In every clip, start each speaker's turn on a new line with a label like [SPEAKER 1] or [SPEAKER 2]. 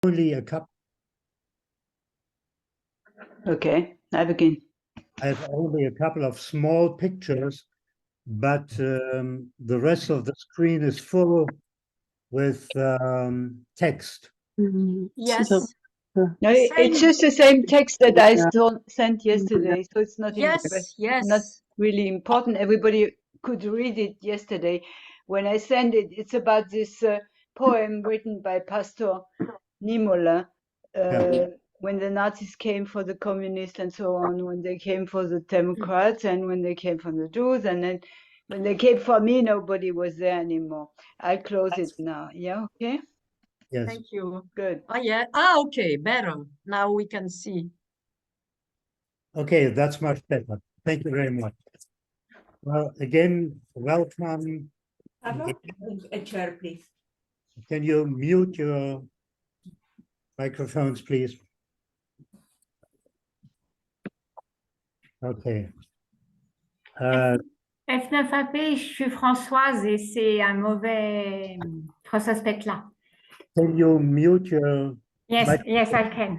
[SPEAKER 1] only a couple.
[SPEAKER 2] Okay, I begin.
[SPEAKER 1] I have only a couple of small pictures, but the rest of the screen is full with text.
[SPEAKER 3] Yes.
[SPEAKER 2] So, no, it's just the same text that I sent yesterday, so it's not not really important. Everybody could read it yesterday. When I sent it, it's about this poem written by Pastor Niemöller, when the Nazis came for the communists and so on, when they came for the Democrats and when they came for the Jews, and then when they came for me, nobody was there anymore. I'll close it now. Yeah, okay?
[SPEAKER 1] Yes.
[SPEAKER 3] Thank you.
[SPEAKER 2] Good.
[SPEAKER 3] Oh, yeah. Okay, better. Now we can see.
[SPEAKER 1] Okay, that's much better. Thank you very much. Well, again, welcome.
[SPEAKER 4] A chair, please.
[SPEAKER 1] Can you mute your microphones, please? Okay.
[SPEAKER 4] F9AP, je suis Françoise et c'est un mauvais aspect-là.
[SPEAKER 1] Can you mute your
[SPEAKER 4] Yes, yes, I can.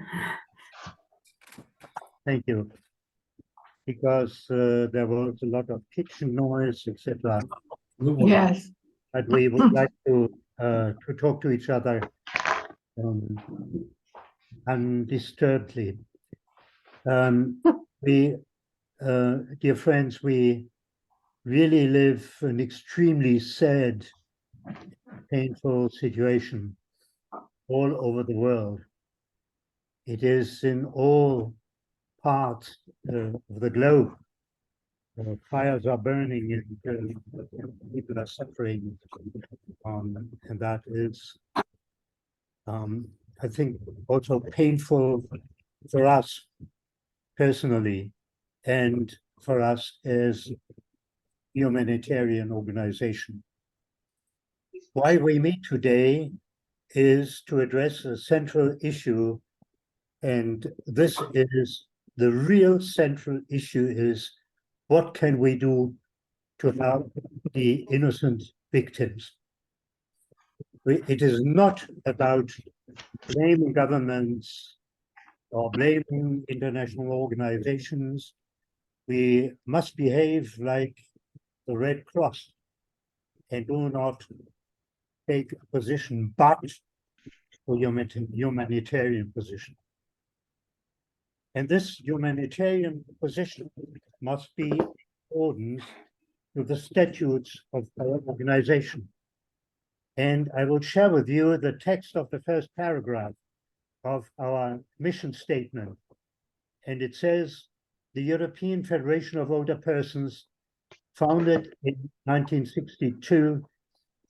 [SPEAKER 1] Thank you. Because there was a lot of kitchen noise, etc.
[SPEAKER 4] Yes.
[SPEAKER 1] But we would like to talk to each other undisturbedly. We, dear friends, we really live an extremely sad, painful situation all over the world. It is in all parts of the globe. Fires are burning and people are suffering, and that is, I think, also painful for us personally and for us as humanitarian organization. Why we meet today is to address a central issue, and this is the real central issue is what can we do to help the innocent victims? It is not about blaming governments or blaming international organizations. We must behave like the Red Cross and do not take a position but for humanitarian position. And this humanitarian position must be in accordance to the statutes of our organization. And I will share with you the text of the first paragraph of our mission statement. And it says, the European Federation of Older Persons, founded in 1962,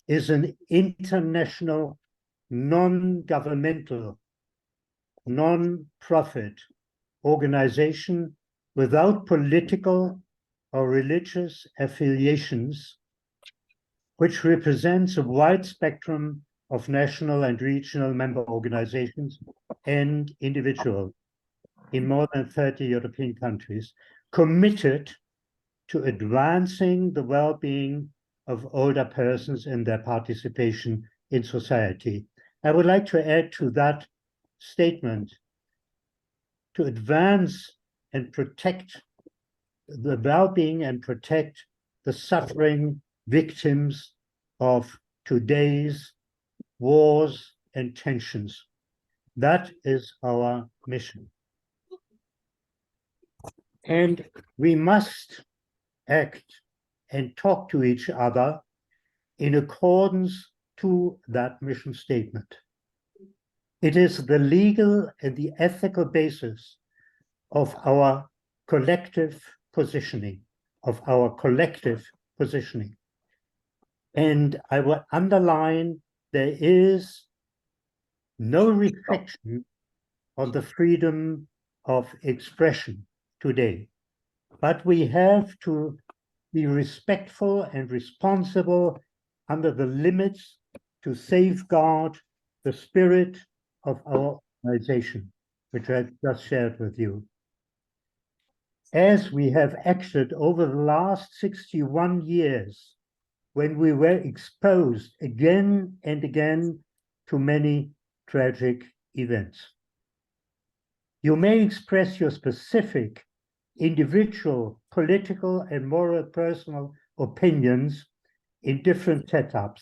[SPEAKER 1] is an international, non-governmental, non-profit organization without political or religious affiliations, which represents a wide spectrum of national and regional member organizations and individuals in more than 30 European countries, committed to advancing the well-being of older persons and their participation in society. I would like to add to that statement, to advance and protect the well-being and protect the suffering victims of today's wars and tensions. That is our mission. And we must act and talk to each other in accordance to that mission statement. It is the legal and the ethical basis of our collective positioning, And I will underline, there is no restriction on the freedom of expression today, but we have to be respectful and responsible under the limits to safeguard the spirit of our organization, which I just shared with you. As we have acted over the last 61 years, when we were exposed again and again to many tragic events. You may express your specific, individual, political, and moral personal opinions in different setups.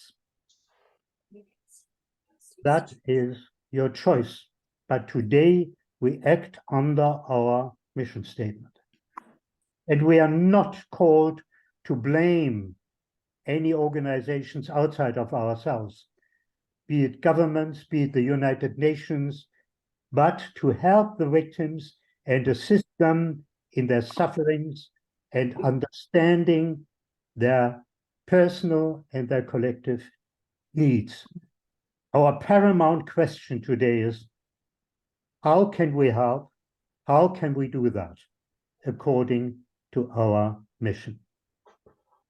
[SPEAKER 1] That is your choice. But today we act under our mission statement. And we are not called to blame any organizations outside of ourselves, be it governments, be it the United Nations, but to help the victims and assist them in their sufferings and understanding their personal and their collective needs. Our paramount question today is, how can we help? How can we do that according to our mission?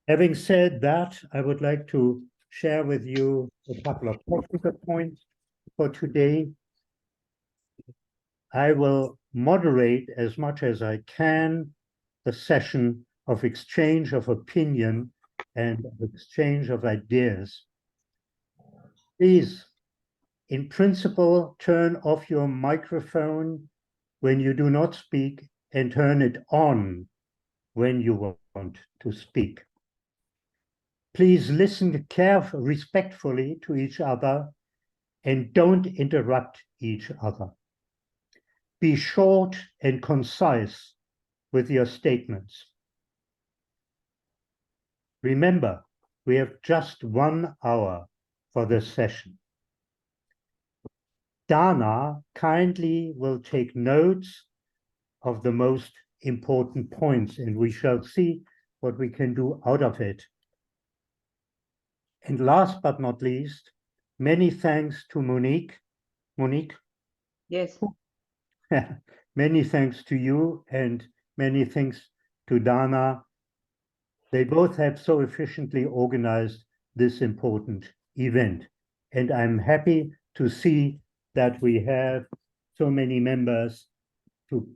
[SPEAKER 1] Having said that, I would like to share with you a couple of technical points for today. I will moderate as much as I can the session of exchange of opinion and exchange of ideas. Please, in principle, turn off your microphone when you do not speak and turn it on when you want to speak. Please listen carefully, respectfully to each other and don't interrupt each other. Be short and concise with your statements. Remember, we have just 1 hour for this session. Dana kindly will take notes of the most important points, and we shall see what we can do out of it. And last but not least, many thanks to Monique. Monique?
[SPEAKER 2] Yes.
[SPEAKER 1] Many thanks to you and many thanks to Dana. They both have so efficiently organized this important event. And I'm happy to see that we have so many members to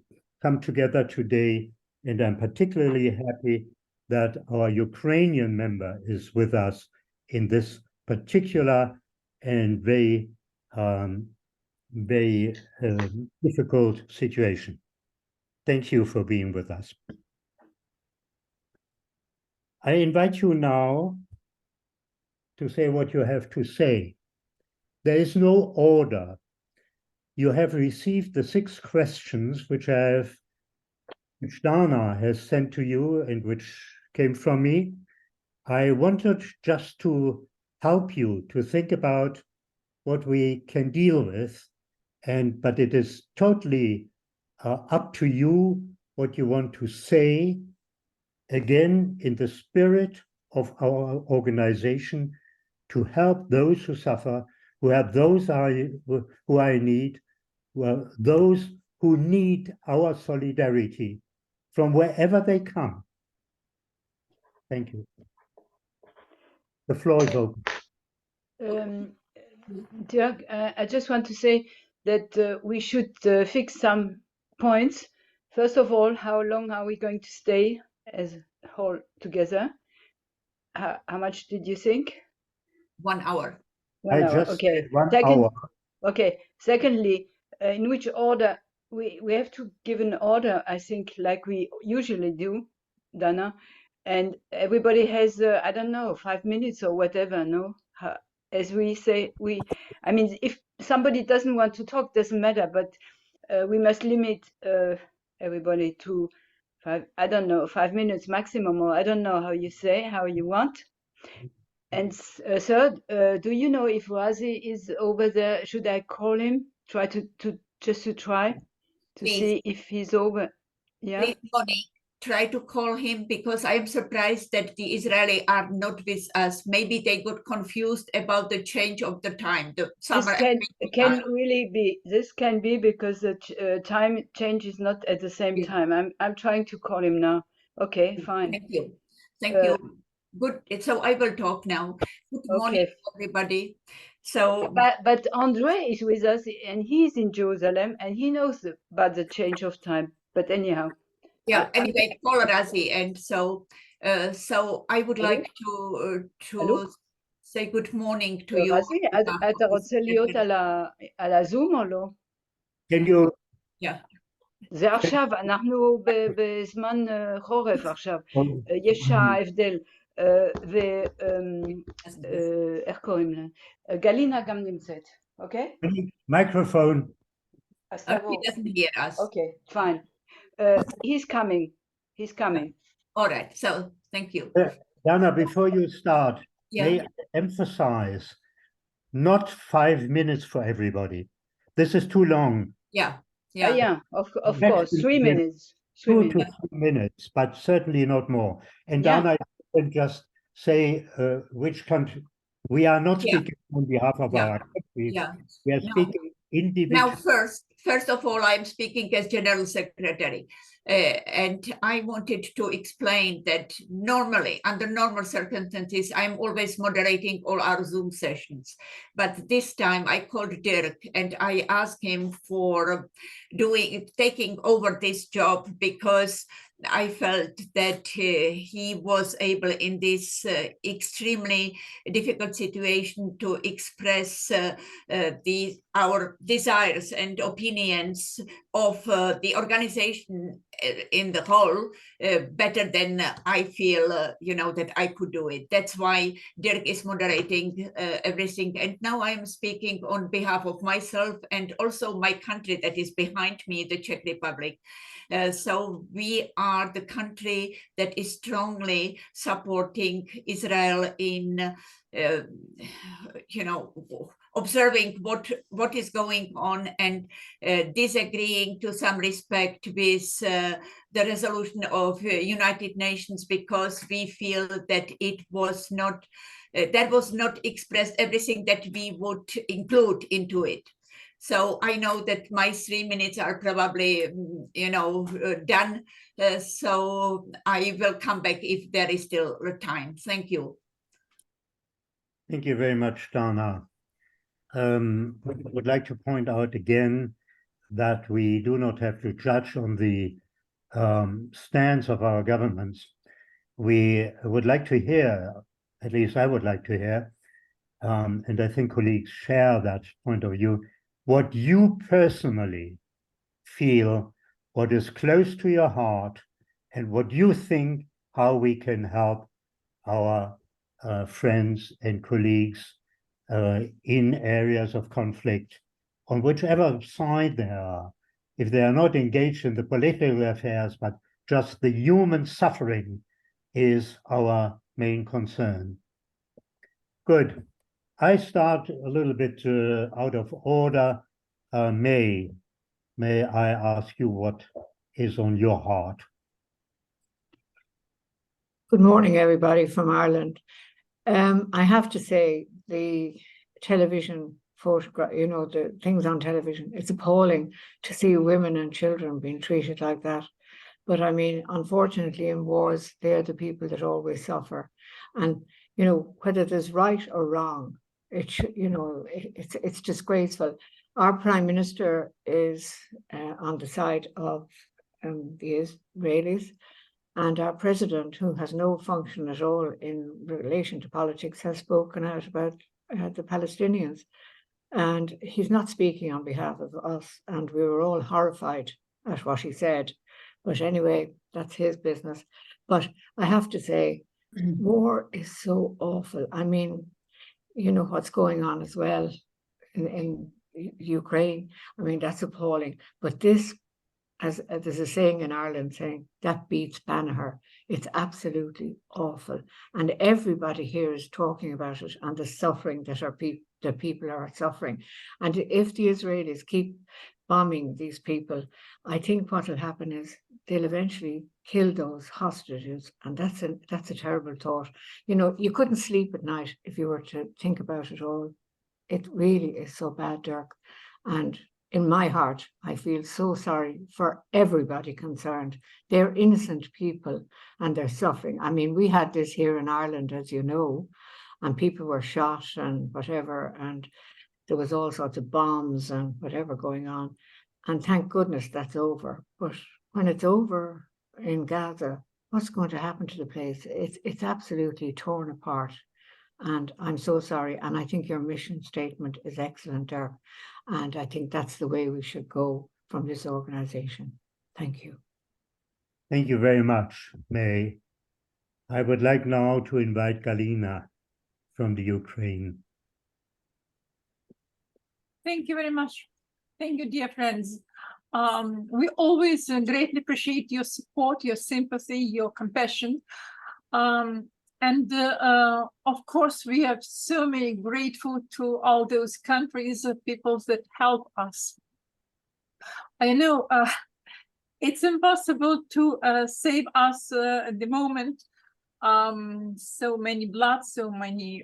[SPEAKER 1] come together today. And I'm particularly happy that our Ukrainian member is with us in this particular and very difficult situation. Thank you for being with us. I invite you now to say what you have to say. There is no order. You have received the 6 questions which Dana has sent to you and which came from me. I wanted just to help you to think about what we can deal with, but it is totally up to you what you want to say, again, in the spirit of our organization, to help those who suffer, who are in need, those who need our solidarity from wherever they come. Thank you. The floor is open.
[SPEAKER 2] Dirk, I just want to say that we should fix some points. First of all, how long are we going to stay as a whole together? How much did you think?
[SPEAKER 5] 1 hour.
[SPEAKER 2] 1 hour.
[SPEAKER 1] Just
[SPEAKER 2] Okay.
[SPEAKER 1] 1 hour.
[SPEAKER 2] Okay. Secondly, in which order? We have to give an order, I think, like we usually do, Dana. And everybody has, I don't know, 5 minutes or whatever, no? As we say, I mean, if somebody doesn't want to talk, doesn't matter, but we must limit everybody to 5 minutes maximum, or I don't know how you want. And third, do you know if Razi is over there? Should I call him? Try to try to
[SPEAKER 5] Please.
[SPEAKER 2] see if he's over. Yeah.
[SPEAKER 5] Please, Monique, try to call him, because I am surprised that the Israeli are not with us. Maybe they got confused about the change of the time. The summer
[SPEAKER 2] This can really be. This can be because the time change is not at the same time. I'm trying to call him now. Okay, fine.
[SPEAKER 5] Thank you. Thank you. Good. So I will talk now. Good morning, everybody. So,
[SPEAKER 2] but Andre is with us, and he's in Jerusalem, and he knows about the change of time. But anyhow.
[SPEAKER 5] Yeah. Anyway, call Razi, and so I would like to say good morning to you.
[SPEAKER 2] Razi, אתה רוצה להיות על הזום או לא?
[SPEAKER 1] Can you?
[SPEAKER 2] זה עכשיו, אנחנו בזמן חורף עכשיו, יש ההבדל, ואיך קוראים לה? גלינה גם נמצאת, אוקיי?
[SPEAKER 1] Microphone.
[SPEAKER 2] אז
[SPEAKER 5] He
[SPEAKER 2] תבוא.
[SPEAKER 5] doesn't hear us.
[SPEAKER 2] אוקיי, fine. He's coming.
[SPEAKER 5] All right. So thank you.
[SPEAKER 1] Dana, before you start,
[SPEAKER 5] Yeah.
[SPEAKER 1] may I emphasize, not 5 minutes for everybody. This is too long.
[SPEAKER 5] Yeah.
[SPEAKER 2] Yeah, of course, 3 minutes.
[SPEAKER 1] 2 to 3 minutes, but certainly not more. And
[SPEAKER 2] Yeah.
[SPEAKER 1] Dana, you can just say which country. We are not speaking on behalf of our country.
[SPEAKER 5] Yeah.
[SPEAKER 1] We are
[SPEAKER 5] No.
[SPEAKER 1] speaking individually.
[SPEAKER 5] Now, first of all, I'm speaking as General Secretary, and I wanted to explain that normally, under normal circumstances, I'm always moderating all our Zoom sessions. But this time I called Dirk and I asked him for taking over this job because I felt that he was able in this extremely difficult situation to express our desires and opinions of the organization in the whole better than I feel, that I could do it. That's why Dirk is moderating everything. And now I'm speaking on behalf of myself and also my country that is behind me, the Czech Republic. So we are the country that is strongly supporting Israel in, observing what is going on and disagreeing to some respect with the resolution of United Nations, because we feel that it was not, that was not expressed everything that we would include into it. So I know that my 3 minutes are probably, done. So I will come back if there is still time. Thank you.
[SPEAKER 1] Thank you very much, Dana. I would like to point out again that we do not have to judge on the stance of our governments. We would like to hear, at least I would like to hear, and I think colleagues share that point of view, what you personally feel, what is close to your heart, and what you think how we can help our friends and colleagues in areas of conflict, on whichever side they are. If they are not engaged in the political affairs, but just the human suffering is our main concern. Good. I start a little bit out of order. May I ask you what is on your heart?
[SPEAKER 6] Good morning, everybody from Ireland. I have to say, the television photograph, the things on television, it's appalling to see women and children being treated like that. But I mean, unfortunately, in wars, they're the people that always suffer. And, whether there's right or wrong, it's disgraceful. Our Prime Minister is on the side of the Israelis, and our President, who has no function at all in relation to politics, has spoken out about the Palestinians. And he's not speaking on behalf of us, and we were all horrified at what he said. But anyway, that's his business. But I have to say, war is so awful. I mean, what's going on as well in Ukraine. I mean, that's appalling. But this, as there's a saying in Ireland saying, that beats Banagher. It's absolutely awful. And everybody here is talking about it and the suffering that the people are suffering. And if the Israelis keep bombing these people, I think what will happen is they'll eventually kill those hostages. And that's a terrible thought. You couldn't sleep at night if you were to think about it all. It really is so bad, Dirk. And in my heart, I feel so sorry for everybody concerned. They're innocent people and they're suffering. I mean, we had this here in Ireland, as you know, and people were shot and whatever, and there was all sorts of bombs and whatever going on. And thank goodness that's over. But when it's over in Gaza, what's going to happen to the place? It's absolutely torn apart. And I'm so sorry. And I think your mission statement is excellent there. And I think that's the way we should go from this organization. Thank you.
[SPEAKER 1] Thank you very much, May. I would like now to invite Galina from the Ukraine.
[SPEAKER 7] Thank you very much. Thank you, dear friends. We always greatly appreciate your support, your sympathy, your compassion. Of course, we are so many grateful to all those countries of peoples that help us. I know it's impossible to save us at the moment. So many blood, so many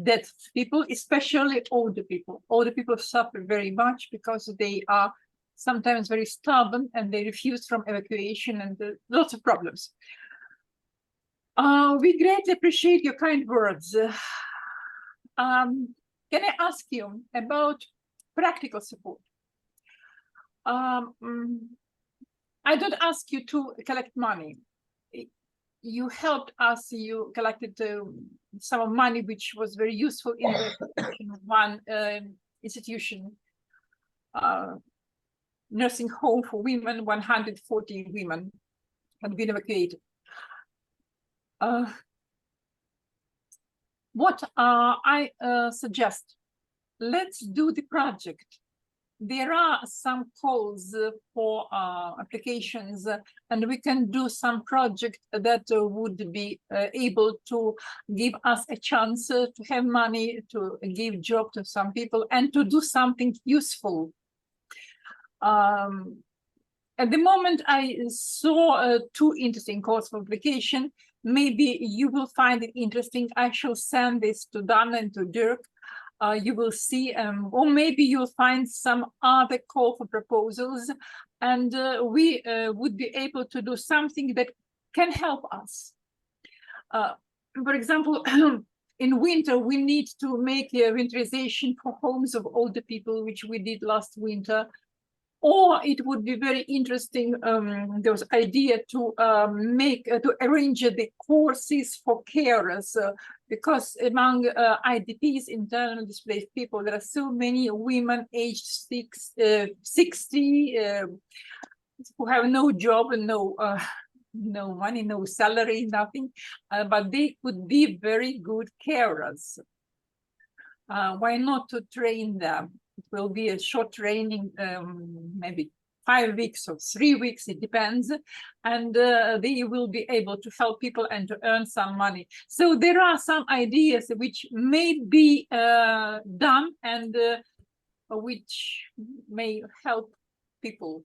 [SPEAKER 7] dead people, especially older people. Older people suffer very much because they are sometimes very stubborn and they refuse from evacuation and lots of problems. We greatly appreciate your kind words. Can I ask you about practical support? I don't ask you to collect money. You helped us, you collected some money which was very useful in the one institution, nursing home for women. 140 women had been evacuated. What I suggest, let's do the project. There are some calls for applications, and we can do some project that would be able to give us a chance to have money, to give job to some people, and to do something useful. At the moment, I saw two interesting calls for application. Maybe you will find it interesting. I shall send this to Dana and to Dirk. You will see, or maybe you'll find some other call for proposals, and we would be able to do something that can help us. For example, in winter, we need to make a winterization for homes of older people, which we did last winter. Or it would be very interesting, there was idea to to arrange the courses for carers, because among IDPs, internal displaced people, there are so many women aged 60 who have no job and no money, no salary, nothing, but they could be very good carers. Why not to train them? It will be a short training, maybe 5 weeks or 3 weeks, it depends. And they will be able to help people and to earn some money. So there are some ideas which may be done and which may help people,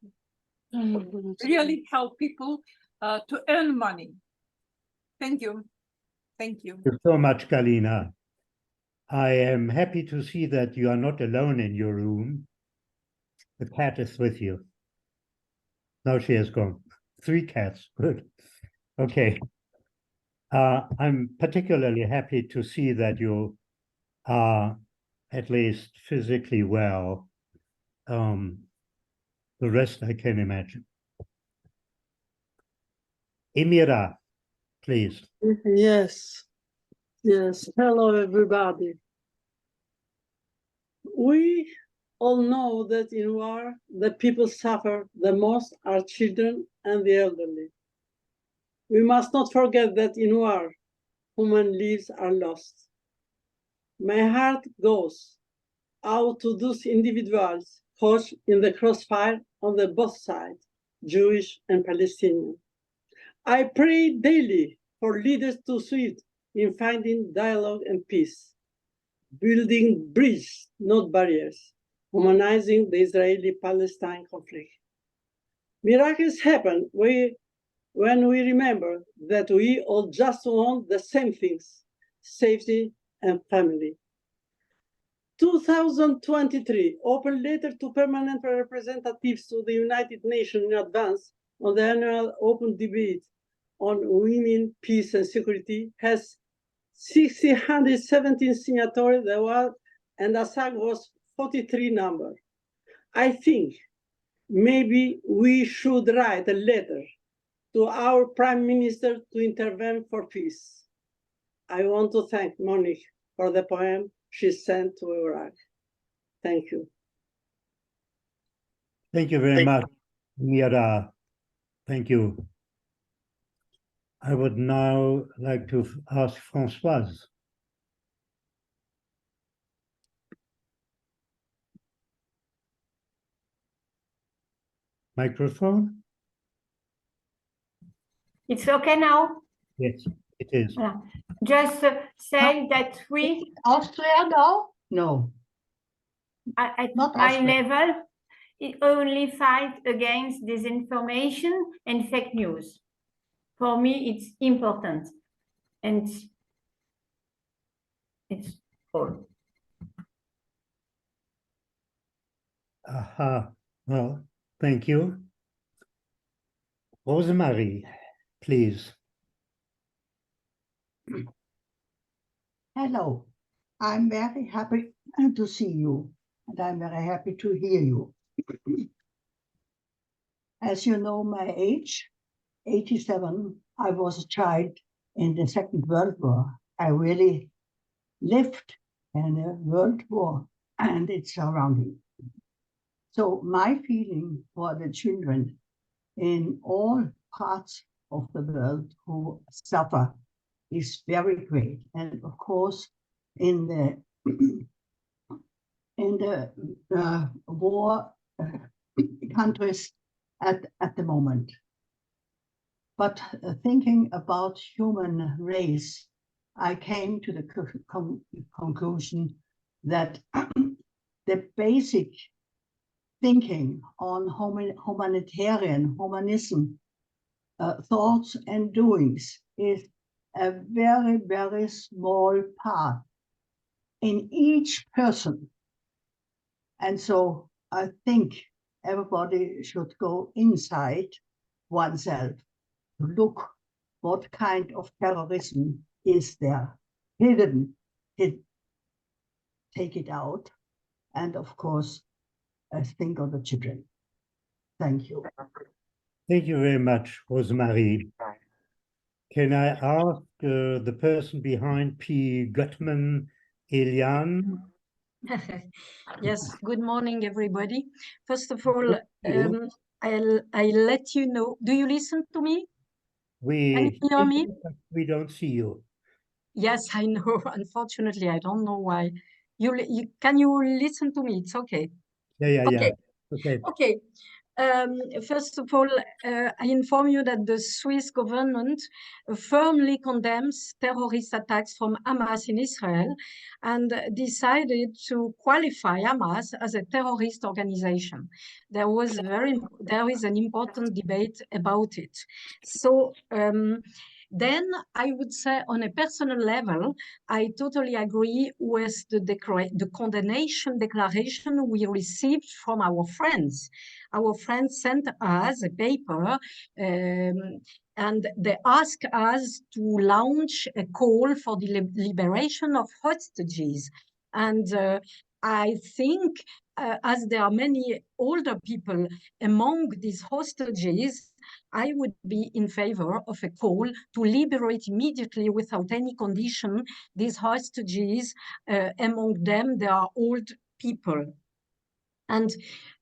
[SPEAKER 7] really help people to earn money. Thank you. Thank you.
[SPEAKER 1] Thank you so much, Galina. I am happy to see that you are not alone in your room. The cat is with you. Now she has gone. 3 cats, good. Okay. I'm particularly happy to see that you are at least physically well. The rest I can imagine. Emira, please.
[SPEAKER 8] Yes. Yes. Hello, everybody. We all know that in war, the people suffer the most are children and the elderly. We must not forget that in war, human lives are lost. My heart goes out to those individuals caught in the crossfire on the both sides, Jewish and Palestinian. I pray daily for leaders to succeed in finding dialogue and peace, building bridges, not barriers, humanizing the Israeli-Palestine conflict. Miracles happen when we remember that we all just want the same things, safety and family. 2023, open letter to permanent representatives to the United Nations in advance on the annual open debate on women, peace and security has 617 signatories, and ASAG was 43 number. I think maybe we should write a letter to our Prime Minister to intervene for peace. I want to thank Monique for the poem she sent to EURAG. Thank you.
[SPEAKER 1] Thank you very much, Mira. Thank you. I would now like to ask Françoise. Microphone?
[SPEAKER 4] It's okay now?
[SPEAKER 1] Yes, it is.
[SPEAKER 4] Just say that we,
[SPEAKER 3] Austria now? No.
[SPEAKER 4] at
[SPEAKER 3] Not
[SPEAKER 4] my
[SPEAKER 3] Austria.
[SPEAKER 4] level, it only fight against disinformation and fake news. For me, it's important. And it's all.
[SPEAKER 1] Aha. Well, thank you. Rosemarie, please.
[SPEAKER 9] Hello, I'm very happy to see you, and I'm very happy to hear you. As you know my age, 87, I was a child in the Second World War. I really lived in a world war and its surrounding. So my feeling for the children in all parts of the world who suffer is very great. And of course, in the war countries at the moment. But thinking about human race, I came to the conclusion that the basic thinking on humanism, thoughts and doings is a very, very small part in each person. And so I think everybody should go inside oneself to look what kind of terrorism is there hidden, take it out, and of course, think of the children. Thank you.
[SPEAKER 1] Thank you very much, Rosemarie. Can I ask the person behind P. Gutman, Eliane?
[SPEAKER 3] Yes, good morning, everybody. First of all, I'll let you know. Do you listen to me? Can you hear me?
[SPEAKER 1] We don't see you.
[SPEAKER 3] Yes, I know. Unfortunately, I don't know why. Can you listen to me? It's okay.
[SPEAKER 1] Yeah. Okay.
[SPEAKER 3] Okay. First of all, I inform you that the Swiss government firmly condemns terrorist attacks from Hamas in Israel and decided to qualify Hamas as a terrorist organization. There is an important debate about it. So then I would say on a personal level, I totally agree with the condemnation declaration we received from our friends. Our friends sent us a paper and they asked us to launch a call for the liberation of hostages. And I think as there are many older people among these hostages, I would be in favor of a call to liberate immediately without any condition these hostages. Among them, there are old people. And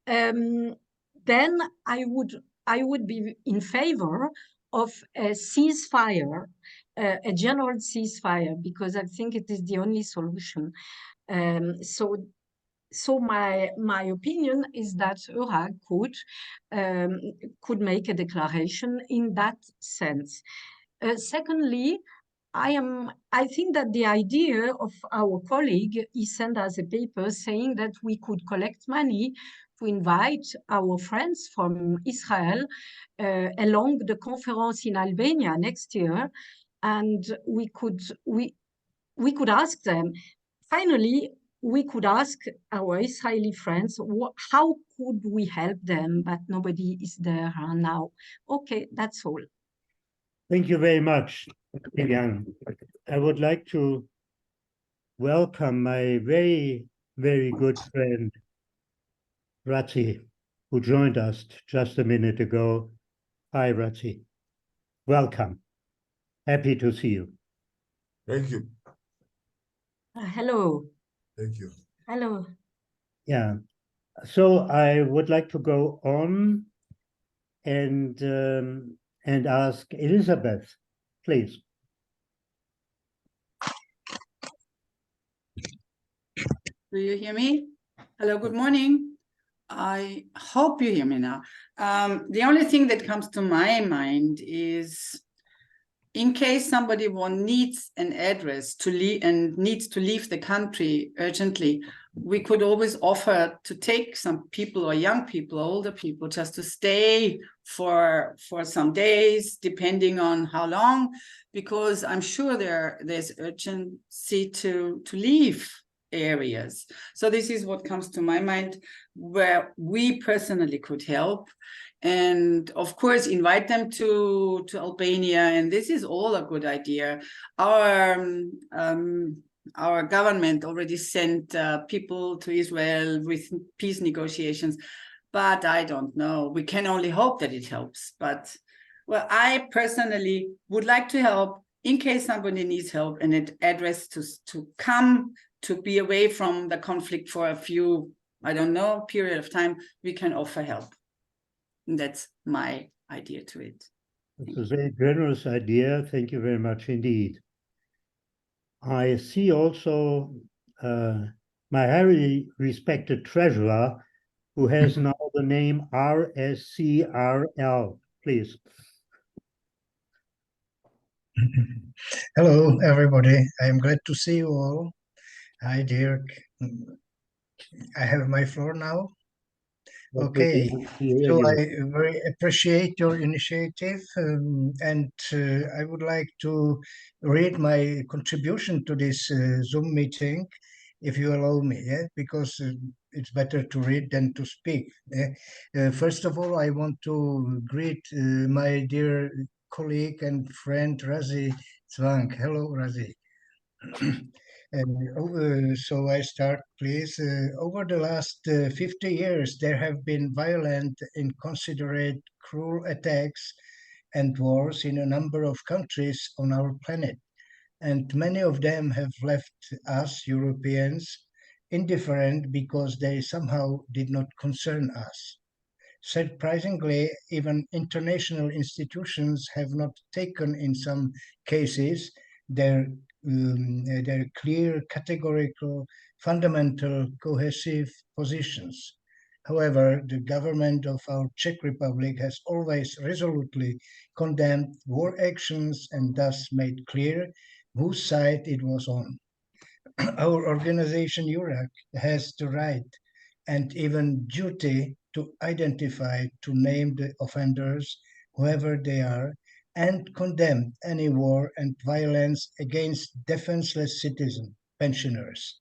[SPEAKER 3] then I would be in favor of a ceasefire, a general ceasefire, because I think it is the only solution. So my opinion is that EURAG could make a declaration in that sense. Secondly, I think that the idea of our colleague, he sent us a paper saying that we could collect money to invite our friends from Israel along the conference in Albania next year, and we could ask them. Finally, we could ask our Israeli friends, how could we help them? But nobody is there now. Okay, that's all.
[SPEAKER 1] Thank you very much, Eliane. I would like to welcome my very, very good friend, Ratzi, who joined us just a minute ago. Hi, Ratzi. Welcome. Happy to see you.
[SPEAKER 10] Thank you.
[SPEAKER 3] Hello.
[SPEAKER 10] Thank you.
[SPEAKER 3] Hello.
[SPEAKER 1] Yeah. So I would like to go on and ask Elizabeth, please.
[SPEAKER 11] Do you hear me? Hello, good morning. I hope you hear me now. The only thing that comes to my mind is in case somebody needs an address to leave and needs to leave the country urgently, we could always offer to take some people or young people, older people, just to stay for some days, depending on how long, because I'm sure there's urgency to leave areas. So this is what comes to my mind, where we personally could help. And of course, invite them to Albania. And this is all a good idea. Our government already sent people to Israel with peace negotiations, but I don't know. We can only hope that it helps. But well, I personally would like to help in case somebody needs help and an address to come to be away from the conflict for a few, I don't know, period of time. We can offer help. And that's my idea to it.
[SPEAKER 1] It's a very generous idea. Thank you very much indeed. I see also my highly respected treasurer, who has now the name RSCRL. Please.
[SPEAKER 12] Hello, everybody. I am glad to see you all. Hi, Dirk. I have my floor now. Okay, so I very appreciate your initiative, and I would like to read my contribution to this Zoom meeting, if you allow me, yeah? Because it's better to read than to speak. Yeah? First of all, I want to greet my dear colleague and friend Razi Zwang. Hello, Razi. So I start, please. Over the last 50 years, there have been violent, inconsiderate, cruel attacks and wars in a number of countries on our planet. And many of them have left us, Europeans, indifferent because they somehow did not concern us. Surprisingly, even international institutions have not taken, in some cases, their clear, categorical, fundamental, cohesive positions. However, the government of our Czech Republic has always resolutely condemned war actions and thus made clear whose side it was on. Our organization, EURAG, has the right and even duty to identify, to name the offenders, whoever they are, and condemn any war and violence against defenseless citizens, pensioners.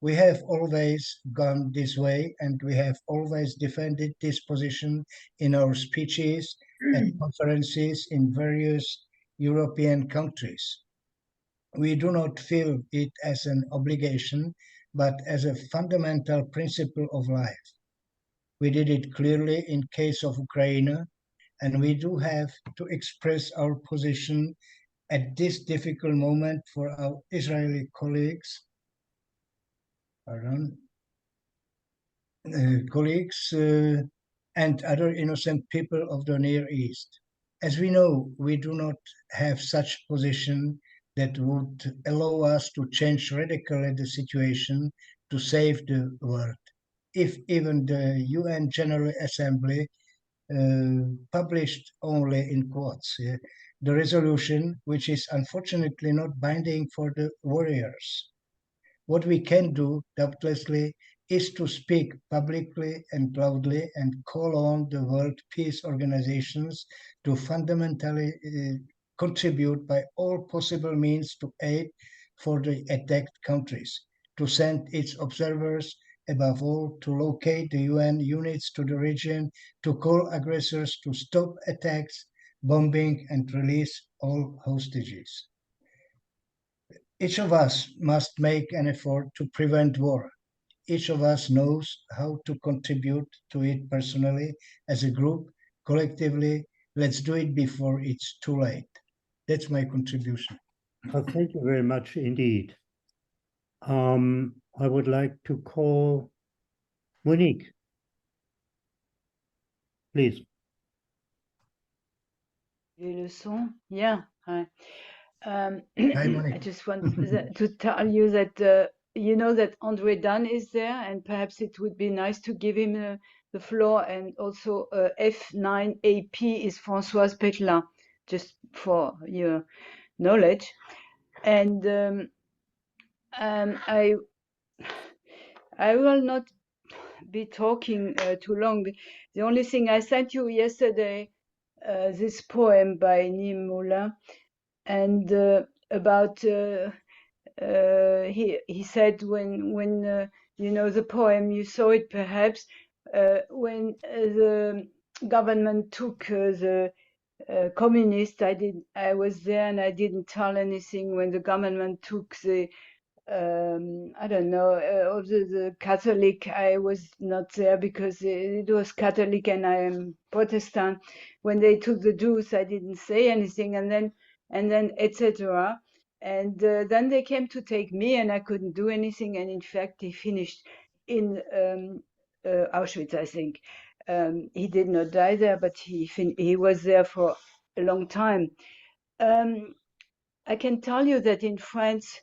[SPEAKER 12] We have always gone this way, and we have always defended this position in our speeches and conferences in various European countries. We do not feel it as an obligation, but as a fundamental principle of life. We did it clearly in case of Ukraine, and we do have to express our position at this difficult moment for our Israeli colleagues, and other innocent people of the Near East. As we know, we do not have such position that would allow us to change radically the situation to save the world. If even the UN General Assembly published only in quotes the resolution, which is unfortunately not binding for the warriors. What we can do, doubtlessly, is to speak publicly and loudly and call on the World Peace Organizations to fundamentally contribute by all possible means to aid for the attacked countries, to send its observers, above all, to locate the UN units to the region, to call aggressors to stop attacks, bombing, and release all hostages. Each of us must make an effort to prevent war. Each of us knows how to contribute to it personally, as a group, collectively. Let's do it before it's too late. That's my contribution.
[SPEAKER 1] Well, thank you very much indeed. I would like to call Monique. Please.
[SPEAKER 2] Le son, yeah. Hi.
[SPEAKER 12] Hi,
[SPEAKER 2] I
[SPEAKER 12] Monique.
[SPEAKER 2] just want to tell you that you know that Andre Dan is there, and perhaps it would be nice to give him the floor. And also F9AP is Françoise Petlin, just for your knowledge. And I will not be talking too long. The only thing I sent you yesterday, this poem by Nîmes Moulin, and about he said when you know the poem, you saw it perhaps, when the government took the communist, I was there and I didn't tell anything when the government took the I don't know, of the Catholic. I was not there because it was Catholic and I am Protestant. When they took the Jews, I didn't say anything, and then etc. And then they came to take me, and I couldn't do anything. And in fact, he finished in Auschwitz, I think. He did not die there, but he was there for a long time. I can tell you that in France,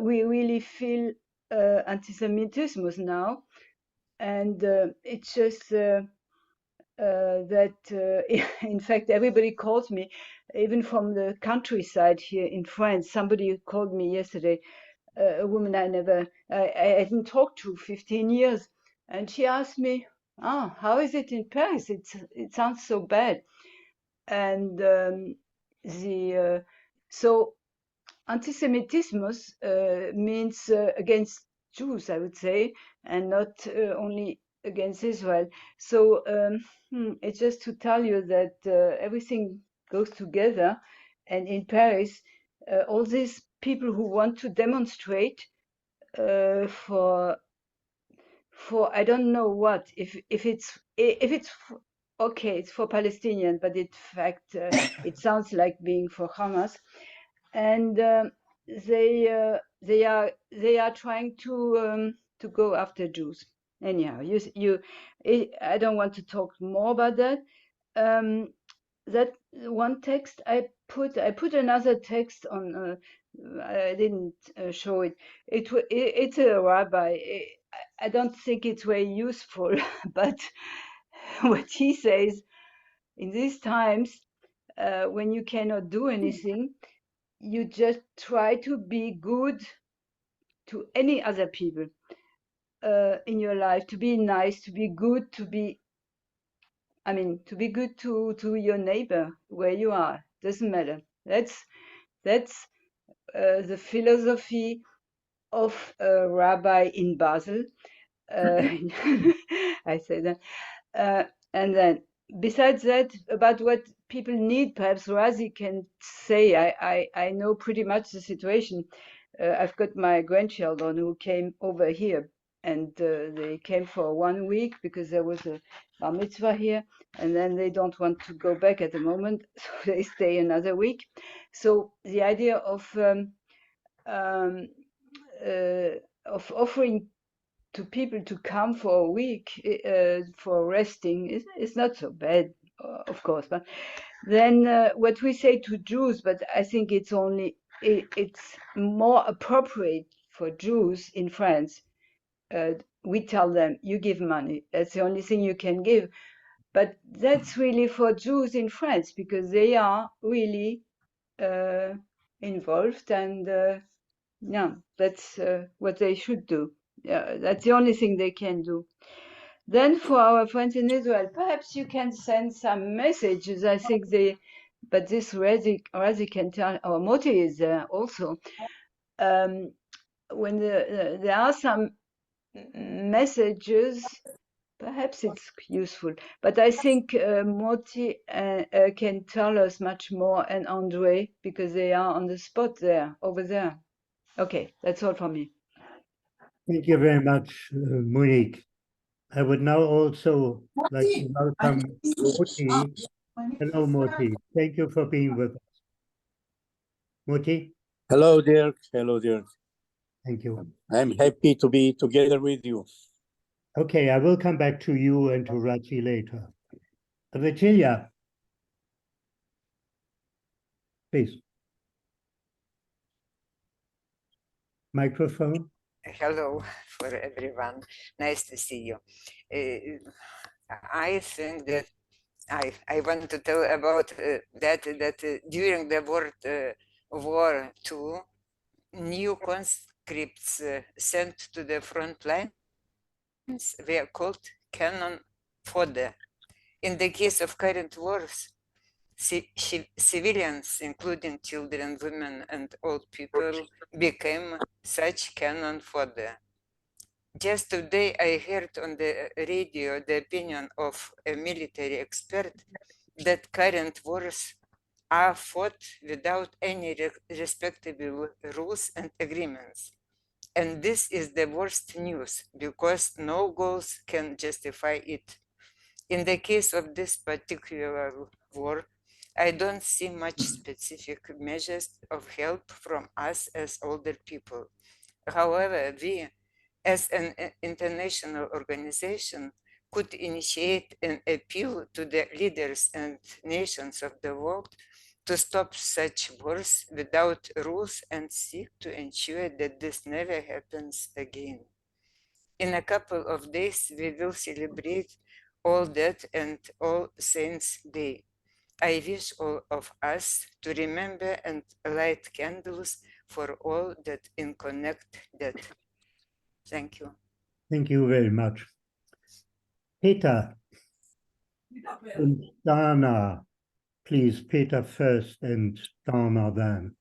[SPEAKER 2] we really feel anti-Semitism now, and it's just that in fact everybody calls me, even from the countryside here in France. Somebody called me yesterday, a woman I hadn't talked to 15 years, and she asked me, "Ah, how is it in Paris? It sounds so bad." And so anti-Semitism means against Jews, I would say, and not only against Israel. So it's just to tell you that everything goes together. And in Paris, all these people who want to demonstrate for I don't know what, if it's okay, it's for Palestinians, but in fact it sounds like being for Hamas. And they are trying to go after Jews. Anyhow, I don't want to talk more about that. That one text I put another text on. I didn't show it. It's a rabbi. I don't think it's very useful, but what he says in these times, when you cannot do anything, you just try to be good to any other people in your life, to be nice, to be good, to be good to your neighbor where you are. Doesn't matter. That's the philosophy of a rabbi in Basel. I say that. And then besides that, about what people need, perhaps Razi can say. I know pretty much the situation. I've got my grandchildren who came over here, and they came for 1 week because there was a bar mitzvah here, and then they don't want to go back at the moment, so they stay another week. So the idea of offering to people to come for a week for resting is not so bad, of course. But then what we say to Jews, but I think it's more appropriate for Jews in France. We tell them, you give money. That's the only thing you can give. But that's really for Jews in France, because they are really involved, and yeah, that's what they should do. Yeah, that's the only thing they can do. Then for our friends in Israel, perhaps you can send some messages. I think but this Razi can tell, or Moti is there also. When there are some messages, perhaps it's useful. But I think Moti can tell us much more, and Andre, because they are on the spot there, over there. Okay, that's all from me.
[SPEAKER 1] Thank you very much, Monique. I would now also like to welcome Moti. Hello, Moti. Thank you for being with us. Moti?
[SPEAKER 10] Hello, Dirk. Hello, Dirk.
[SPEAKER 1] Thank you.
[SPEAKER 10] I'm happy to be together with you.
[SPEAKER 1] Okay, I will come back to you and to Rachi later. Virginia, please. Microphone.
[SPEAKER 13] Hello for everyone. Nice to see you. I think that I want to tell about that during the World War II, new conscripts sent to the front lines were called cannon fodder. In the case of current wars, civilians, including children, women, and old people, became such cannon fodder. Just today, I heard on the radio the opinion of a military expert that current wars are fought without any respectable rules and agreements. And this is the worst news, because no goals can justify it. In the case of this particular war, I don't see much specific measures of help from us as older people. However, we, as an international organization, could initiate an appeal to the leaders and nations of the world to stop such wars without rules and seek to ensure that this never happens again. In a couple of days, we will celebrate All Dead and All Saints Day. I wish all of us to remember and light candles for all that in connect dead. Thank you.
[SPEAKER 1] Thank you very much. Peter and Dana, please, Peter first and Dana then.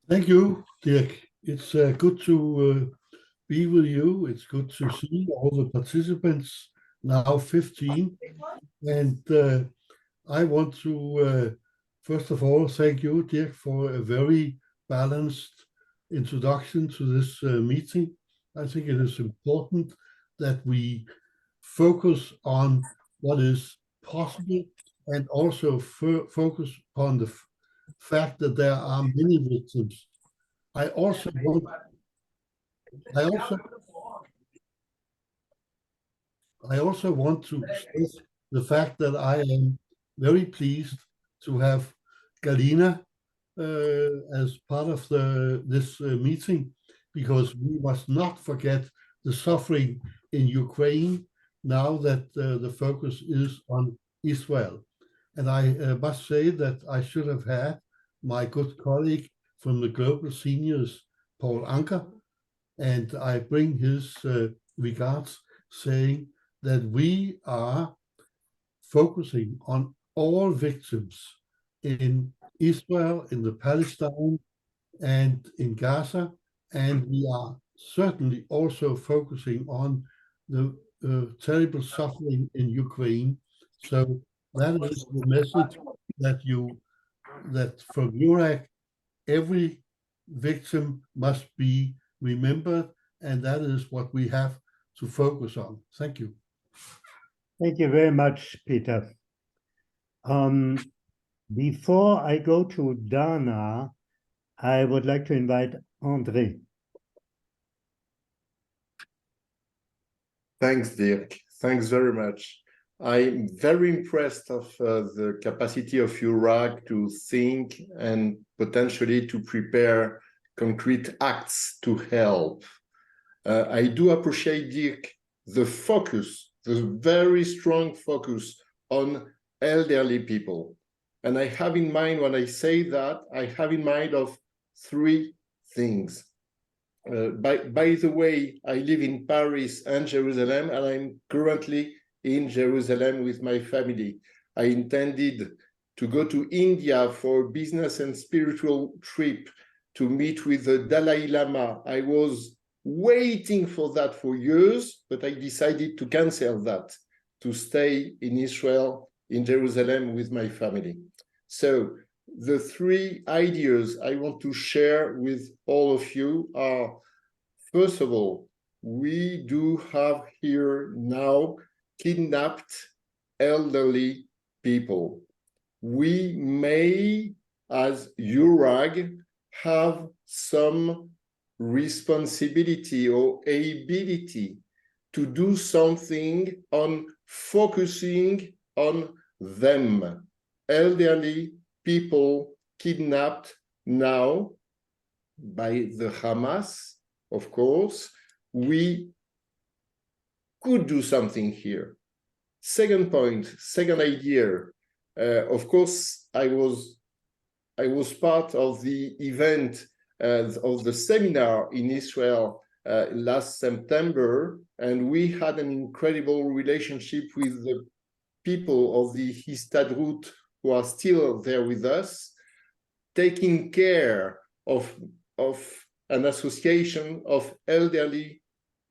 [SPEAKER 14] Thank you, Dirk. It's good to be with you. It's good to see all the participants, now 15. And I want to, first of all, thank you, Dirk, for a very balanced introduction to this meeting. I think it is important that we focus on what is possible and also focus on the fact that there are many victims. I also want to stress the fact that I am very pleased to have Galina as part of this meeting, because we must not forget the suffering in Ukraine now that the focus is on Israel. And I must say that I should have had my good colleague from the Global Seniors, Paul Anker, and I bring his regards, saying that we are focusing on all victims in Israel, in the Palestine, and in Gaza, and we are certainly also focusing on the terrible suffering in Ukraine. So that is the message that from EURAG, every victim must be remembered, and that is what we have to focus on. Thank you.
[SPEAKER 1] Thank you very much, Peter. Before I go to Dana, I would like to invite André.
[SPEAKER 15] Thanks, Dirk. Thanks very much. I'm very impressed of the capacity of EURAG to think and potentially to prepare concrete acts to help. I do appreciate, Dirk, the focus, the very strong focus on elderly people. And I have in mind, when I say that, I have in mind of three things. By the way, I live in Paris and Jerusalem, and I'm currently in Jerusalem with my family. I intended to go to India for a business and spiritual trip to meet with the Dalai Lama. I was waiting for that for years, but I decided to cancel that, to stay in Israel, in Jerusalem with my family. So the three ideas I want to share with all of you are, first of all, we do have here now kidnapped elderly people. We may as EURAG, have some responsibility or ability to do something on focusing on them, elderly people kidnapped now by the Hamas, of course. We could do something here. Second point, second idea. Of course, I was part of the event of the seminar in Israel last September, and we had an incredible relationship with the people of the Histadrut who are still there with us, taking care of an association of elderly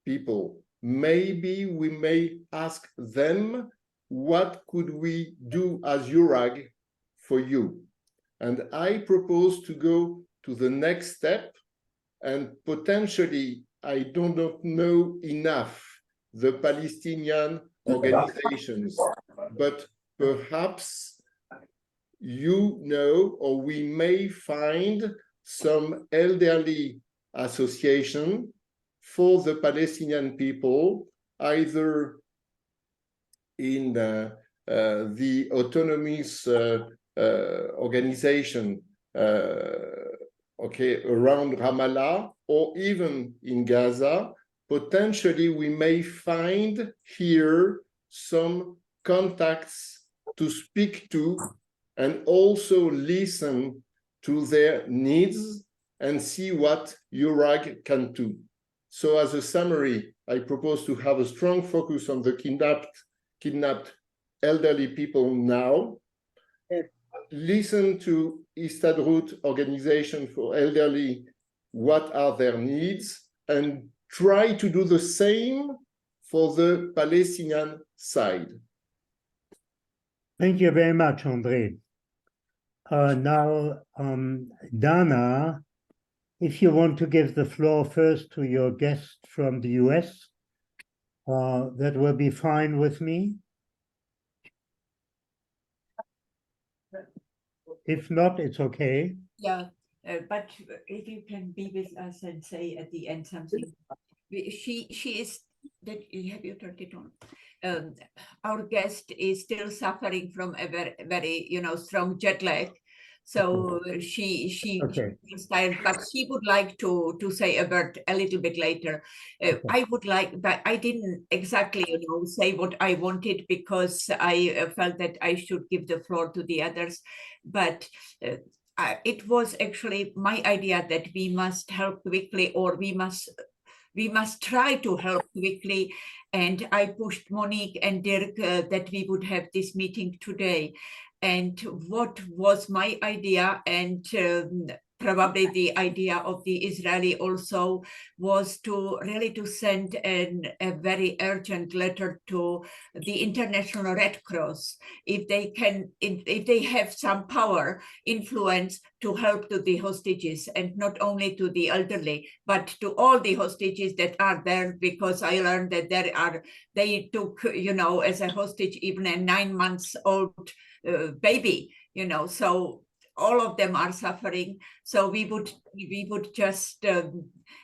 [SPEAKER 15] people. Maybe we may ask them, what could we do as EURAG for you? And I propose to go to the next step, and potentially, I do not know enough the Palestinian organizations, but perhaps you know, or we may find some elderly association for the Palestinian people, either in the autonomous organization around Ramallah, or even in Gaza. Potentially we may find here some contacts to speak to and also listen to their needs and see what EURAG can do. So as a summary, I propose to have a strong focus on the kidnapped elderly people now, listen to Histadrut organization for elderly, what are their needs, and try to do the same for the Palestinian side.
[SPEAKER 1] Thank you very much, André. Now, Dana, if you want to give the floor first to your guest from the US, that will be fine with me. If not, it's okay.
[SPEAKER 5] Yeah, but if you can be with us and say at the end something. She is, that have you turned it on? Our guest is still suffering from a very strong jet lag. So she
[SPEAKER 1] okay.
[SPEAKER 5] is tired, but she would like to say a word a little bit later. I would like, but I didn't exactly say what I wanted, because I felt that I should give the floor to the others. But it was actually my idea that we must help quickly, or we must try to help quickly. And I pushed Monique and Dirk that we would have this meeting today. And what was my idea, and probably the idea of the Israeli also, was to really to send a very urgent letter to the International Red Cross, if they can, if they have some power, influence to help to the hostages, and not only to the elderly, but to all the hostages that are there, because I learned that they took, as a hostage, even a 9 months old baby, so all of them are suffering. So we would just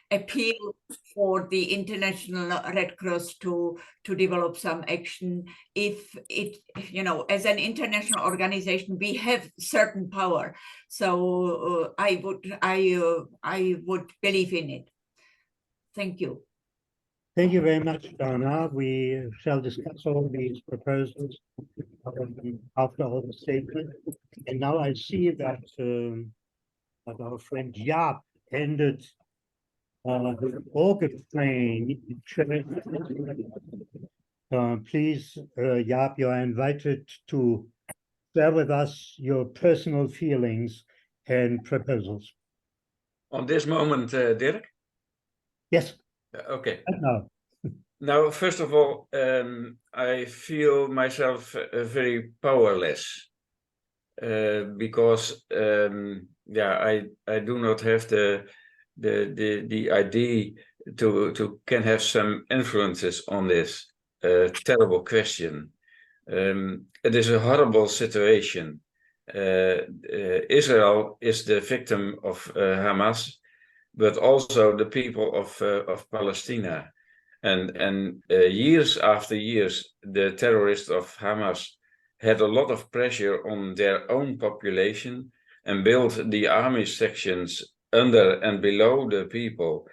[SPEAKER 5] appeal for the International Red Cross to develop some action. If it, as an international organization, we have certain power. So I would believe in it. Thank you.
[SPEAKER 1] Thank you very much, Dana. We shall discuss all these proposals after all the statement. And now I see that, that our friend Jaap ended the organ train. Please, Jaap, you are invited to share with us your personal feelings and proposals.
[SPEAKER 16] On this moment, Dirk?
[SPEAKER 1] Yes.
[SPEAKER 16] Okay.
[SPEAKER 1] No.
[SPEAKER 16] Now, first of all, I feel myself very powerless because, I do not have the idea to can have some influences on this terrible question. It is a horrible situation, Israel is the victim of Hamas, but also the people of Palestine. And years after years, the terrorists of Hamas had a lot of pressure on their own population and built the army sections under and below the people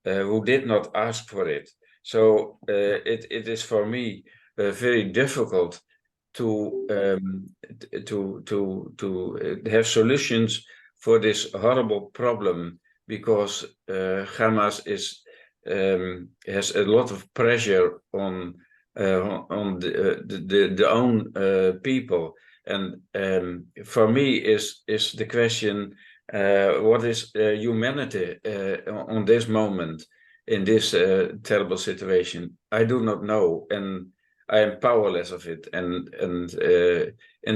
[SPEAKER 16] who did not ask for it. So it is for me very difficult to have solutions for this horrible problem, because Hamas has a lot of pressure on the own people, and for me is the question: what is humanity on this moment in this terrible situation? I do not know, and I am powerless of it. And in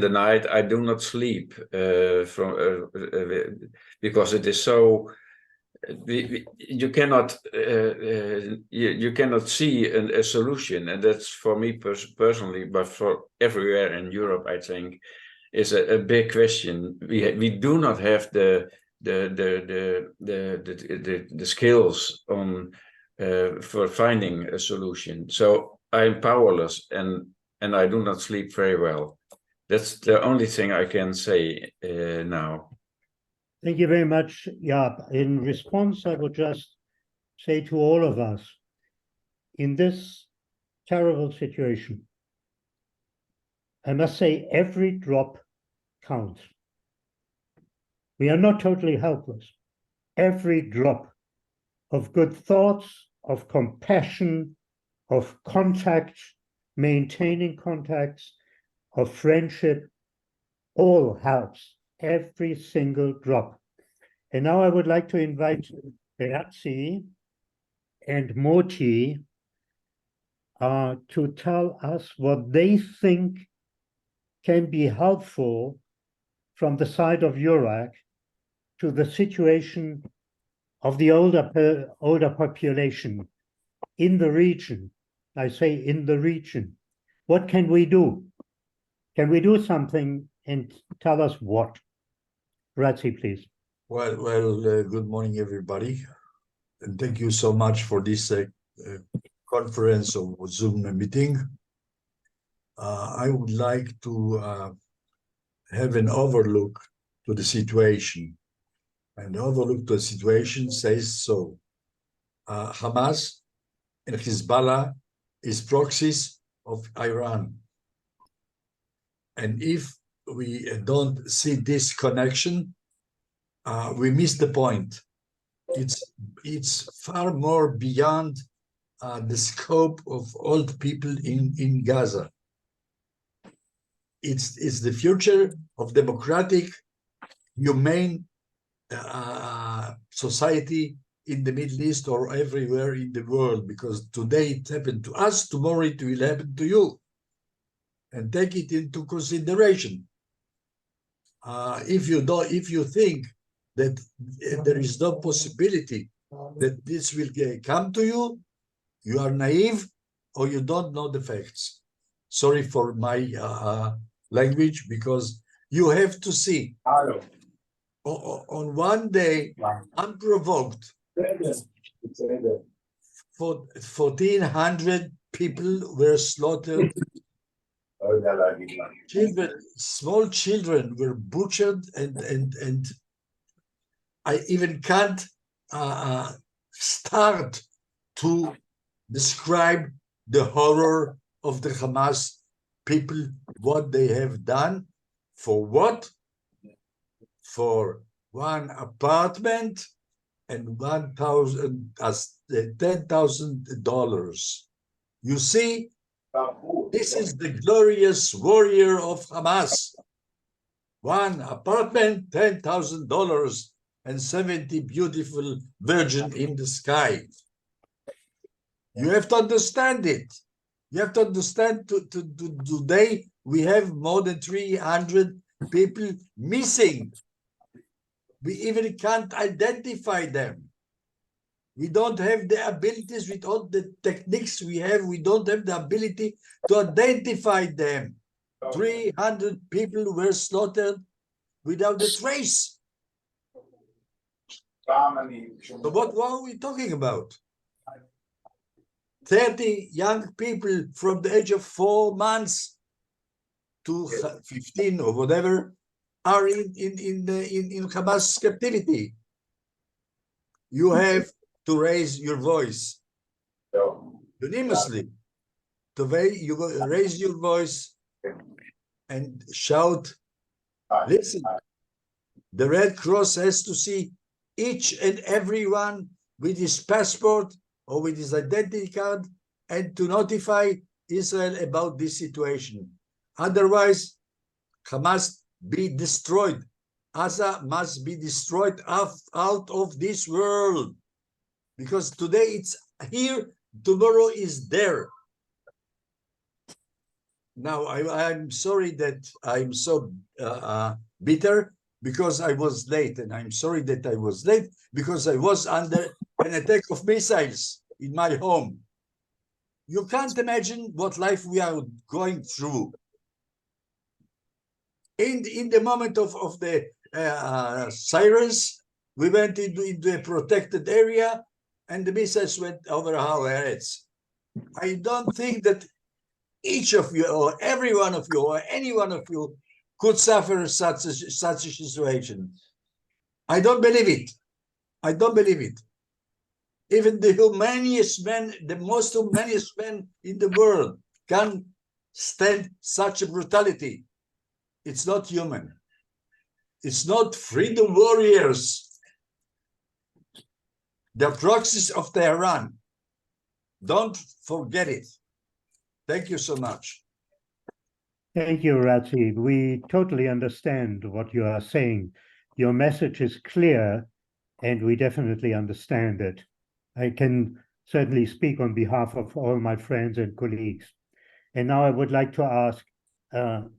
[SPEAKER 16] the night I do not sleep because it is so. You cannot see a solution, and that's for me personally, but for everywhere in Europe, I think, is a big question. We do not have the skills on for finding a solution. So I am powerless, and I do not sleep very well. That's the only thing I can say now.
[SPEAKER 1] Thank you very much, Jaap. In response, I would just say to all of us, in this terrible situation, I must say every drop counts. We are not totally helpless. Every drop of good thoughts, of compassion, of contact, maintaining contacts, of friendship, all helps. Every single drop. And now I would like to invite Beatzi and Moti to tell us what they think can be helpful from the side of EURAG to the situation of the older population in the region. I say in the region. What can we do? Can we do something, and tell us what? Beatzi, please.
[SPEAKER 17] Well, good morning, everybody. And thank you so much for this conference or Zoom meeting. I would like to have an overlook to the situation. And the overlook to the situation says so. Hamas and Hezbollah is proxies of Iran. And if we don't see this connection, we miss the point. It's far more beyond the scope of old people in Gaza. It's the future of democratic, humane society in the Middle East or everywhere in the world, because today it happened to us, tomorrow it will happen to you. And take it into consideration. If you think that there is no possibility that this will come to you, you are naive or you don't know the facts. Sorry for my language, because you have to see on one day, unprovoked, 1,400 people were slaughtered. Small children were butchered, and I even can't start to describe the horror of the Hamas people, what they have done. For what? For one apartment and $10,000. You see, this is the glorious warrior of Hamas. One apartment, $10,000, and 70 beautiful virgin in the sky. You have to understand it. You have to understand today we have more than 300 people missing. We even can't identify them. We don't have the abilities with all the techniques we have. We don't have the ability to identify them. 300 people were slaughtered without a trace. So what are we talking about? 30 young people from the age of 4 months to 15 or whatever are in Hamas captivity. You have to raise your voice unanimously. You raise your voice and shout, listen, the Red Cross has to see each and every one with his passport or with his identity card and to notify Israel about this situation. Otherwise, Hamas be destroyed. Gaza must be destroyed out of this world. Because today it's here, tomorrow is there. Now, I'm sorry that I'm so bitter because I was late, and I'm sorry that I was late because I was under an attack of missiles in my home. You can't imagine what life we are going through. In the moment of the sirens, we went into a protected area, and the missiles went over our heads. I don't think that each of you or every one of you or any one of you could suffer such a situation. I don't believe it. I don't believe it. Even the humaniest man, the most humaniest man in the world can stand such a brutality. It's not human. It's not freedom warriors. The proxies of Tehran. Don't forget it. Thank you so much.
[SPEAKER 1] Thank you, Ratzi. We totally understand what you are saying. Your message is clear, and we definitely understand it. I can certainly speak on behalf of all my friends and colleagues. And now I would like to ask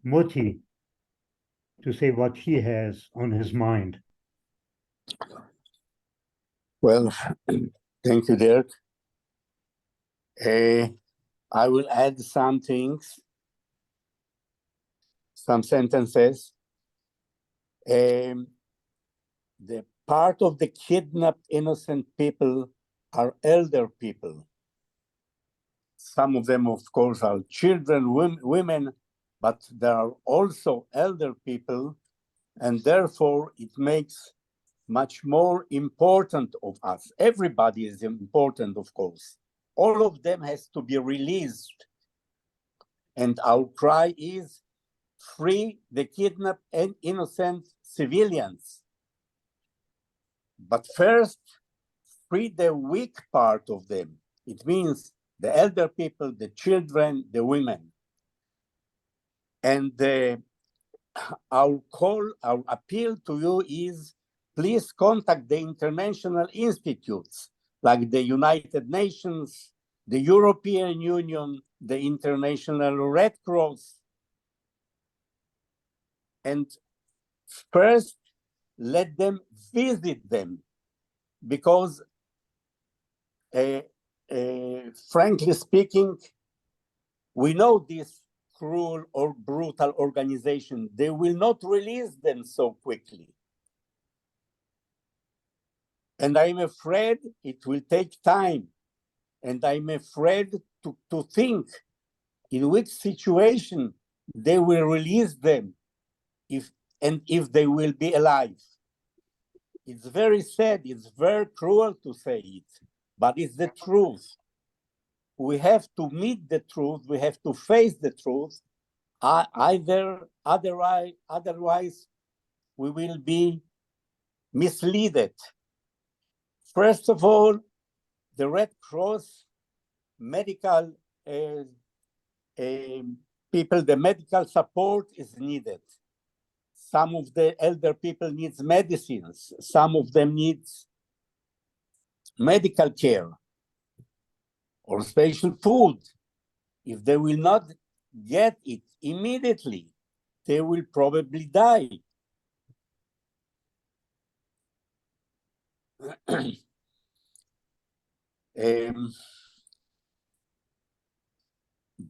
[SPEAKER 1] Moti to say what he has on his mind.
[SPEAKER 10] Well, thank you, Dirk. I will add some things, some sentences. The part of the kidnapped innocent people are elder people. Some of them, of course, are children, women, but there are also elder people, and therefore it makes much more important of us. Everybody is important, of course. All of them has to be released. And our cry is, free the kidnapped and innocent civilians. But first, free the weak part of them. It means the elder people, the children, the women. And our call, our appeal to you is, please contact the international institutes like the United Nations, the European Union, the International Red Cross. And first, let them visit them, because frankly speaking, we know this cruel or brutal organization. They will not release them so quickly. And I'm afraid it will take time. And I'm afraid to think in which situation they will release them if they will be alive. It's very sad, it's very cruel to say it, but it's the truth. We have to meet the truth, we have to face the truth. Otherwise, we will be misleaded. First of all, the Red Cross medical people, the medical support is needed. Some of the elder people needs medicines. Some of them needs medical care or special food. If they will not get it immediately, they will probably die.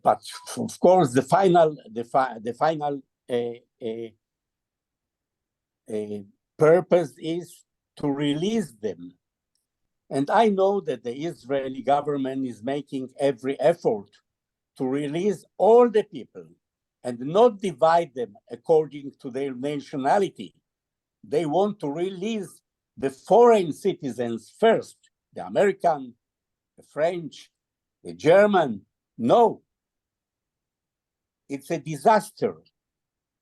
[SPEAKER 10] But of course, the final purpose is to release them. And I know that the Israeli government is making every effort to release all the people and not divide them according to their nationality. They want to release the foreign citizens first, the American, the French, the German. No, it's a disaster.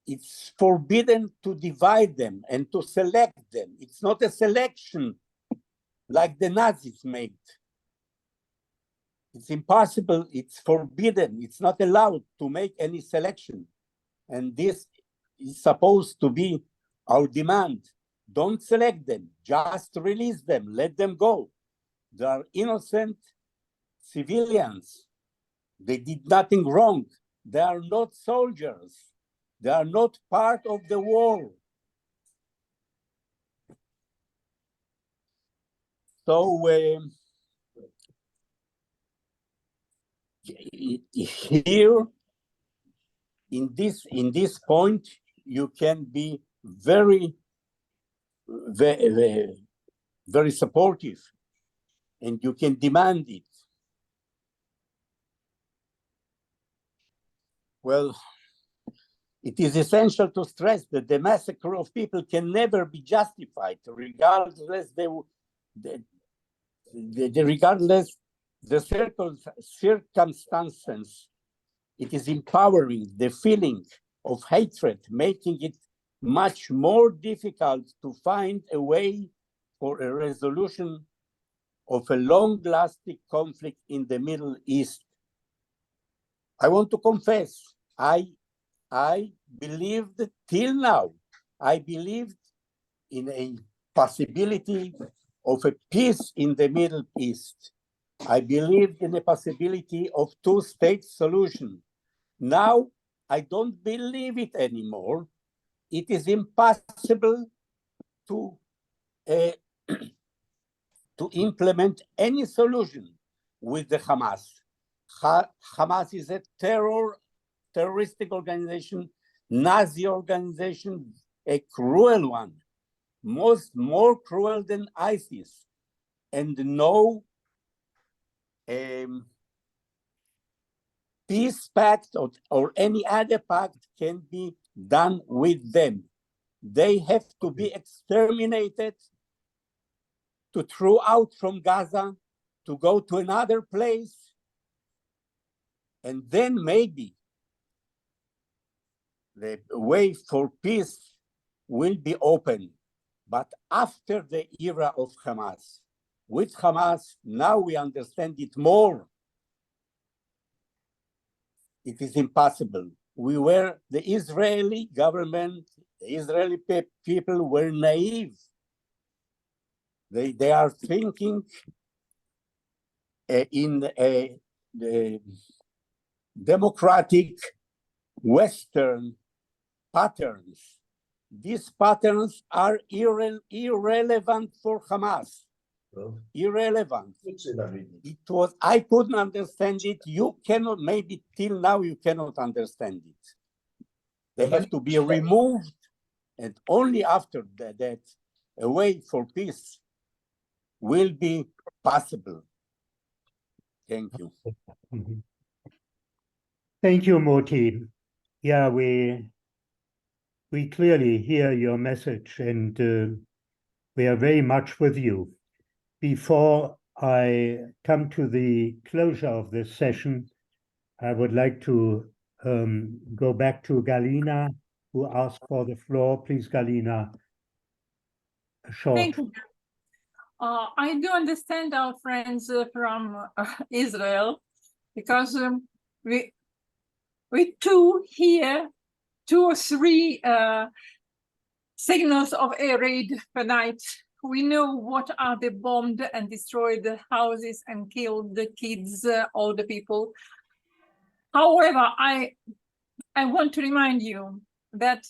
[SPEAKER 10] It's forbidden to divide them and to select them. It's not a selection like the Nazis made. It's impossible, it's forbidden, it's not allowed to make any selection. And this is supposed to be our demand. Don't select them, just release them, let them go. They are innocent civilians. They did nothing wrong. They are not soldiers. They are not part of the war. So here, in this point, you can be very supportive, and you can demand it. Well, it is essential to stress that the massacre of people can never be justified, regardless regardless the circumstances. It is empowering the feeling of hatred, making it much more difficult to find a way for a resolution of a long-lasting conflict in the Middle East. I want to confess, I believed till now, I believed in a possibility of a peace in the Middle East. I believed in the possibility of two-state solution. Now, I don't believe it anymore. It is impossible to implement any solution with the Hamas. Hamas is a terroristic organization, Nazi organization, a cruel one, more cruel than ISIS, and no peace pact or any other pact can be done with them. They have to be exterminated, to throw out from Gaza, to go to another place, and then maybe the way for peace will be open. But after the era of Hamas, with Hamas, now we understand it more. It is impossible. The Israeli government, the Israeli people were naive. They are thinking in the democratic Western patterns. These patterns are irrelevant for Hamas. Irrelevant. I couldn't understand it. You cannot, maybe till now you cannot understand it. They have to be removed, and only after that a way for peace will be possible. Thank you.
[SPEAKER 1] Thank you, Moti. Yeah, we clearly hear your message, and we are very much with you. Before I come to the closure of this session, I would like to go back to Galina, who asked for the floor. Please, Galina, a short.
[SPEAKER 7] Thank you. I do understand our friends from Israel, because we too hear 2 or 3 signals of air raid per night. We know what are the bombed and destroyed houses and killed the kids, all the people. However, I want to remind you that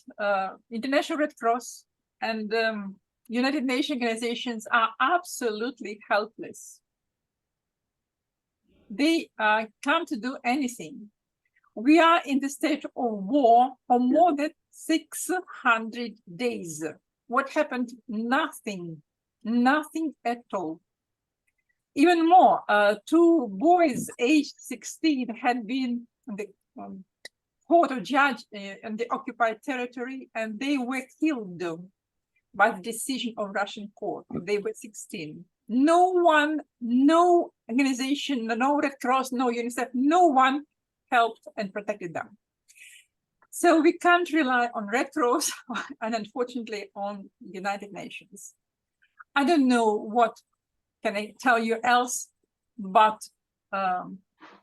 [SPEAKER 7] International Red Cross and United Nations organizations are absolutely helpless. They can't do anything. We are in the state of war for more than 600 days. what happened? Nothing, nothing at all. Even more, 2 boys aged 16 had been the court of judge in the occupied territory, and they were killed by the decision of Russian court. They were 16. No one, no organization, no Red Cross, no UNICEF, no one helped and protected them. So we can't rely on Red Cross and unfortunately on the United Nations. I don't know what can I tell you else, but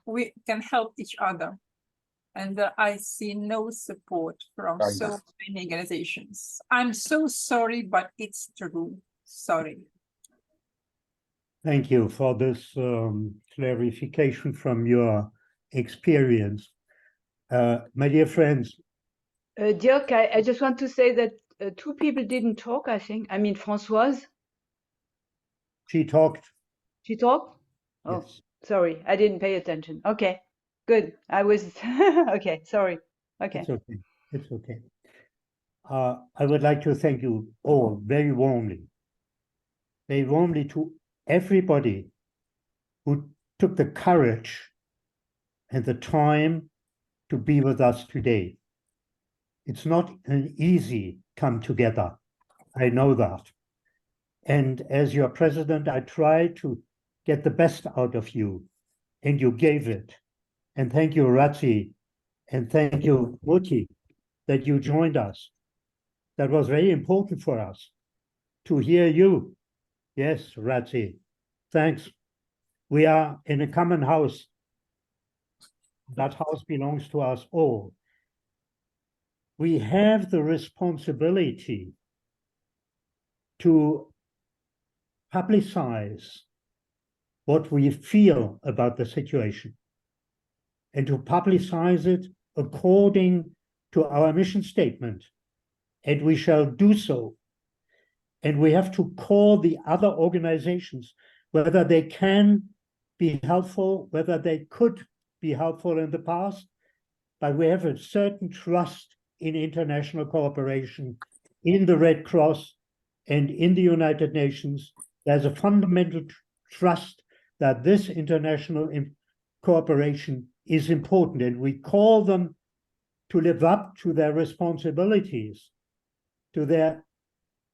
[SPEAKER 7] we can help each other. And I see no support from so many organizations. I'm so sorry, but it's true. Sorry.
[SPEAKER 1] Thank you for this clarification from your experience. My dear friends.
[SPEAKER 2] Dirk, I just want to say that 2 people didn't talk, I think. I mean, Françoise.
[SPEAKER 1] She talked.
[SPEAKER 2] She talked? Oh, yes. Sorry, I didn't pay attention. Okay, good. I was, okay, sorry. Okay.
[SPEAKER 1] It's okay. It's okay. I would like to thank you all very warmly to everybody who took the courage and the time to be with us today. It's not an easy come together. I know that. And as your president, I tried to get the best out of you, and you gave it. And thank you, Ratzi, and thank you, Muti, that you joined us. That was very important for us to hear you. Yes, Ratzi, thanks. We are in a common house. That house belongs to us all. We have the responsibility to publicize what we feel about the situation and to publicize it according to our mission statement. And we shall do so. And we have to call the other organizations, whether they can be helpful, whether they could be helpful in the past, but we have a certain trust in international cooperation, in the Red Cross and in the United Nations. There's a fundamental trust that this international cooperation is important, and we call them to live up to their responsibilities, to the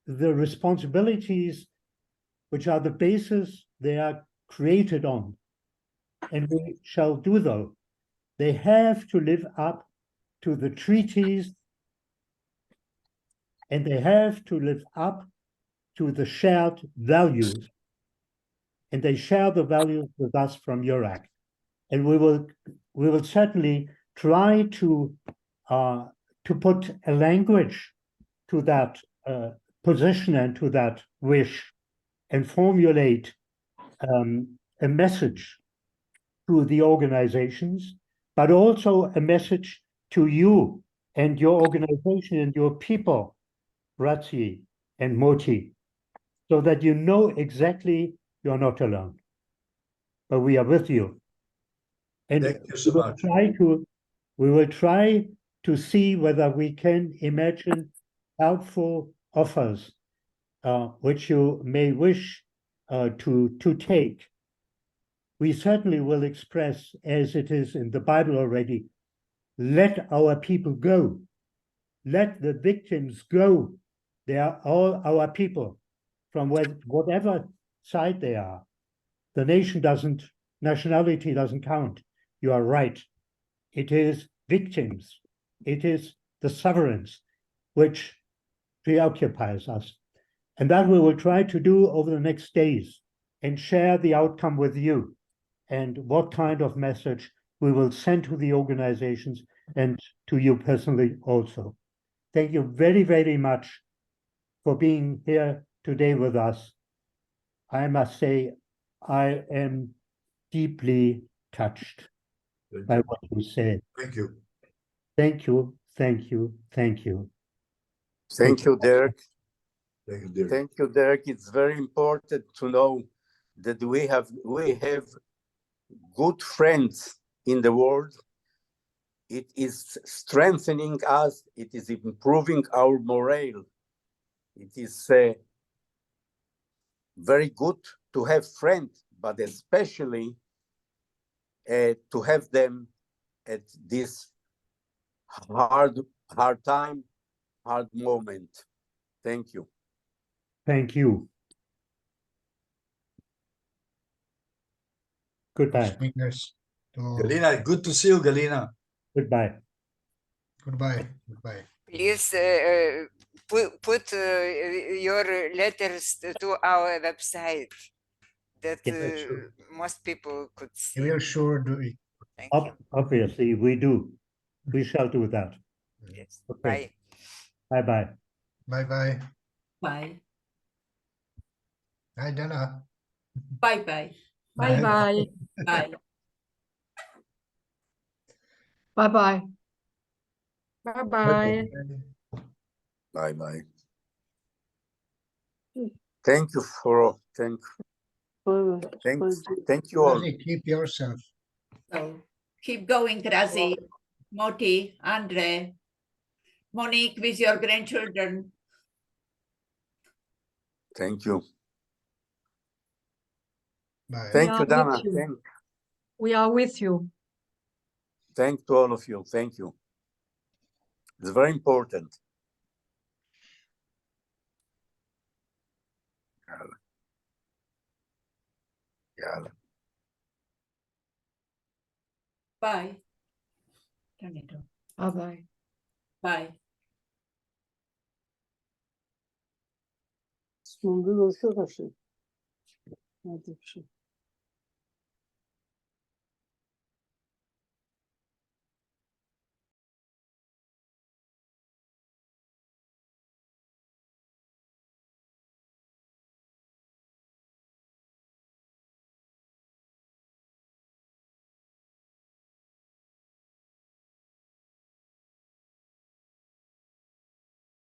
[SPEAKER 1] responsibilities which are the basis they are created on, and we shall do so. They have to live up to the treaties, and they have to live up to the shared values, and they share the values with us from EURAG. And we will certainly try to put a language to that position and to that wish, and formulate a message to the organizations, but also a message to you and your organization and your people, Ratzi and Moti, so that you know exactly you're not alone, but we are with you. And
[SPEAKER 17] thank you so much.
[SPEAKER 1] We will try to see whether we can imagine helpful offers which you may wish to take. We certainly will express, as it is in the Bible already, let our people go. Let the victims go. They are all our people, from whatever side they are. The nationality doesn't count. You are right. It is victims. It is the sovereigns which preoccupies us. And that we will try to do over the next days and share the outcome with you and what kind of message we will send to the organizations and to you personally also. Thank you very, very much for being here today with us. I must say, I am deeply touched by what you said.
[SPEAKER 17] Thank you.
[SPEAKER 1] Thank you, thank you, thank you.
[SPEAKER 10] Thank you, Dirk.
[SPEAKER 17] Thank you, Dirk.
[SPEAKER 10] Thank you, Dirk. It's very important to know that we have good friends in the world. It is strengthening us. It is improving our morale It is very good to have friends, but especially to have them at this hard time, hard moment. Thank you.
[SPEAKER 1] Thank you. Goodbye.
[SPEAKER 12] Speakers.
[SPEAKER 17] Galina, good to see you, Galina.
[SPEAKER 1] Goodbye.
[SPEAKER 12] Goodbye. Goodbye.
[SPEAKER 13] Please put your letters to our website that
[SPEAKER 12] Sure.
[SPEAKER 13] most people could see.
[SPEAKER 12] We will sure do it.
[SPEAKER 13] Thank you.
[SPEAKER 1] Obviously, we do. We shall do that.
[SPEAKER 13] Yes.
[SPEAKER 1] Okay.
[SPEAKER 13] Bye.
[SPEAKER 1] Bye-bye.
[SPEAKER 12] Bye-bye.
[SPEAKER 5] Bye.
[SPEAKER 12] Hi, Dana.
[SPEAKER 5] Bye-bye.
[SPEAKER 3] Bye-bye.
[SPEAKER 5] Bye.
[SPEAKER 6] Bye-bye.
[SPEAKER 3] Bye-bye.
[SPEAKER 10] Bye-bye. Thank you for thank you all.
[SPEAKER 12] Razi, keep yourself.
[SPEAKER 5] So keep going, Razi, Moti, Andre, Monique with your grandchildren.
[SPEAKER 10] Thank you.
[SPEAKER 12] Bye.
[SPEAKER 10] Thank
[SPEAKER 3] We
[SPEAKER 10] you,
[SPEAKER 3] are
[SPEAKER 10] Dana.
[SPEAKER 3] with you. We are with you.
[SPEAKER 10] Thank to all of you. Thank you. It's very important. Yeah.
[SPEAKER 5] Bye. Turn it on.
[SPEAKER 6] Bye-bye.
[SPEAKER 5] Bye.
[SPEAKER 8] Sonunda görüşüyor her şey. Hadi bir şey.